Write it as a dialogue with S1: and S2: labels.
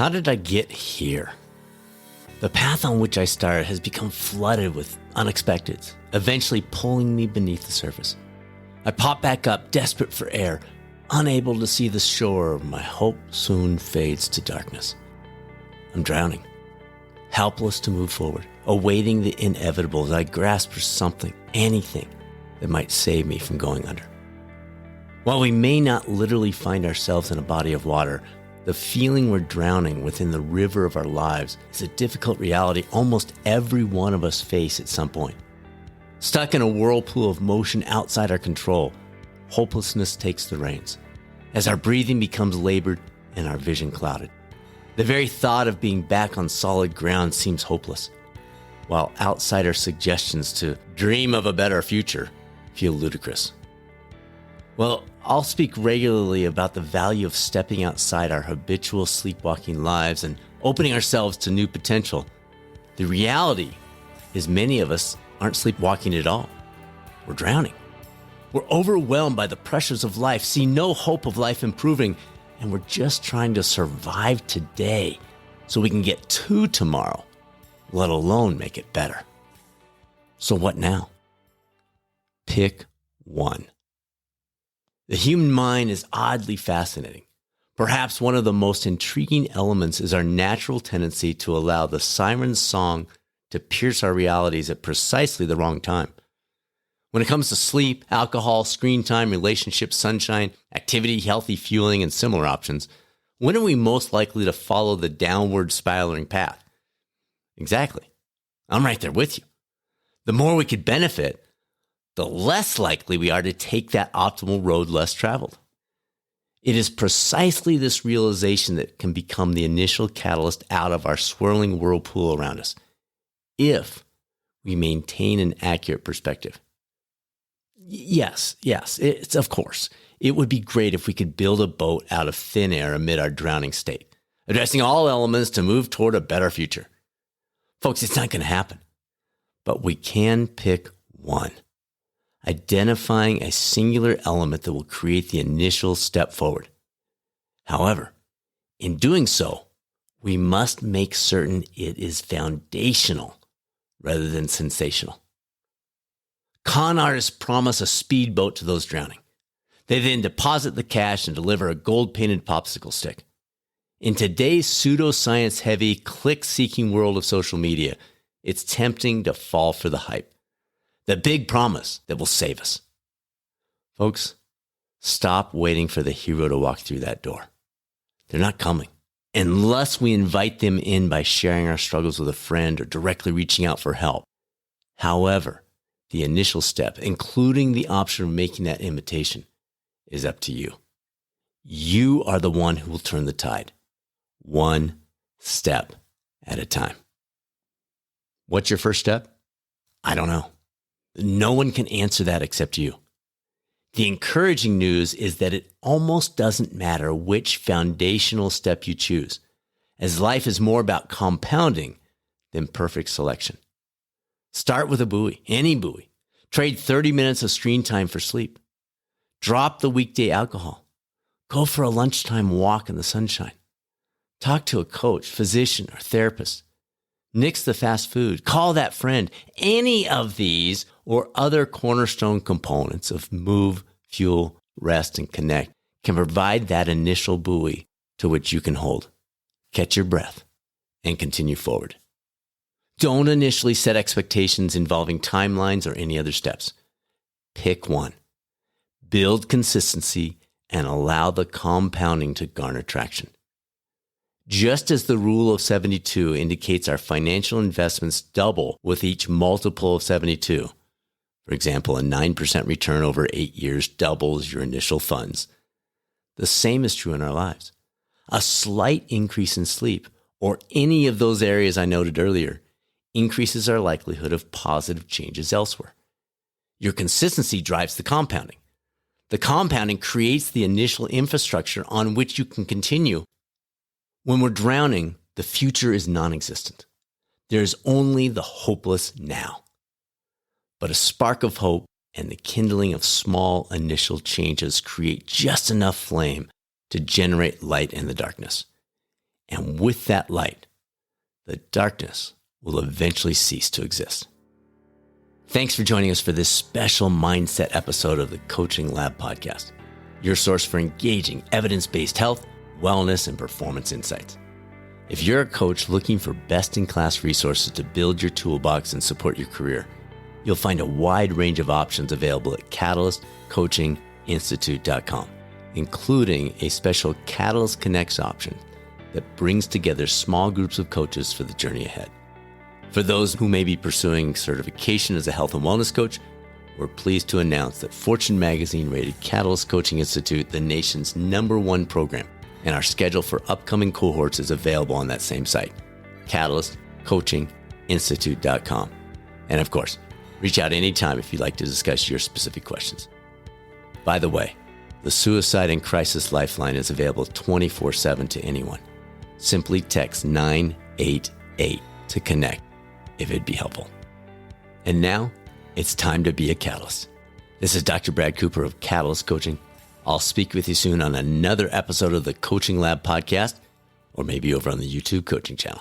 S1: How did I get here? The path on which I started has become flooded with unexpecteds, eventually pulling me beneath the surface. I pop back up, desperate for air, unable to see the shore. My hope soon fades to darkness. I'm drowning, helpless to move forward, awaiting the inevitable as I grasp for something, anything that might save me from going under. While we may not literally find ourselves in a body of water, the feeling we're drowning within the river of our lives is a difficult reality almost every one of us face at some point. Stuck in a whirlpool of motion outside our control, hopelessness takes the reins as our breathing becomes labored and our vision clouded. The very thought of being back on solid ground seems hopeless, while outsider suggestions to dream of a better future feel ludicrous. Well, I'll speak regularly about the value of stepping outside our habitual sleepwalking lives and opening ourselves to new potential. The reality is many of us aren't sleepwalking at all. We're drowning. We're overwhelmed by the pressures of life, see no hope of life improving, and we're just trying to survive today so we can get to tomorrow, let alone make it better. So what now? Pick one. The human mind is oddly fascinating. Perhaps one of the most intriguing elements is our natural tendency to allow the siren's song to pierce our realities at precisely the wrong time. When it comes to sleep, alcohol, screen time, relationships, sunshine, activity, healthy fueling, and similar options, when are we most likely to follow the downward spiraling path? Exactly. I'm right there with you. The more we could benefit, the less likely we are to take that optimal road less traveled. It is precisely this realization that can become the initial catalyst out of our swirling whirlpool around us, if we maintain an accurate perspective. Yes, it's of course. It would be great if we could build a boat out of thin air amid our drowning state, addressing all elements to move toward a better future. Folks, it's not going to happen. But we can pick one, identifying a singular element that will create the initial step forward. However, in doing so, we must make certain it is foundational rather than sensational. Con artists promise a speedboat to those drowning. They then deposit the cash and deliver a gold-painted popsicle stick. In today's pseudoscience-heavy, click-seeking world of social media, it's tempting to fall for the hype, the big promise that will save us. Folks, stop waiting for the hero to walk through that door. They're not coming unless we invite them in by sharing our struggles with a friend or directly reaching out for help. However, the initial step, including the option of making that invitation, is up to you. You are the one who will turn the tide, one step at a time. What's your first step? I don't know. No one can answer that except you. The encouraging news is that it almost doesn't matter which foundational step you choose, as life is more about compounding than perfect selection. Start with a buoy, any buoy. Trade 30 minutes of screen time for sleep. Drop the weekday alcohol. Go for a lunchtime walk in the sunshine. Talk to a coach, physician, or therapist. Nix the fast food. Call that friend. Any of these or other cornerstone components of move, fuel, rest, and connect can provide that initial buoy to which you can hold, catch your breath, and continue forward. Don't initially set expectations involving timelines or any other steps. Pick one. Build consistency and allow the compounding to garner traction. Just as the rule of 72 indicates our financial investments double with each multiple of 72, for example, a 9% return over 8 years doubles your initial funds, the same is true in our lives. A slight increase in sleep, or any of those areas I noted earlier, increases our likelihood of positive changes elsewhere. Your consistency drives the compounding. The compounding creates the initial infrastructure on which you can continue. When we're drowning, the future is non-existent. There is only the hopeless now. But a spark of hope and the kindling of small initial changes create just enough flame to generate light in the darkness. And with that light, the darkness will eventually cease to exist. Thanks for joining us for this special mindset episode of the Coaching Lab podcast, your source for engaging evidence-based health, wellness, and performance insights. If you're a coach looking for best-in-class resources to build your toolbox and support your career, you'll find a wide range of options available at catalystcoachinginstitute.com, including a special Catalyst Connects option that brings together small groups of coaches for the journey ahead. For those who may be pursuing certification as a health and wellness coach, we're pleased to announce that Fortune Magazine rated Catalyst Coaching Institute the nation's #1 program, and our schedule for upcoming cohorts is available on that same site, catalystcoachinginstitute.com. And of course, reach out anytime if you'd like to discuss your specific questions. By the way, the Suicide and Crisis Lifeline is available 24/7 to anyone. Simply text 988 to connect if it'd be helpful. And now, it's time to be a catalyst. This is Dr. Brad Cooper of Catalyst Coaching. I'll speak with you soon on another episode of the Coaching Lab podcast, or maybe over on the YouTube coaching channel.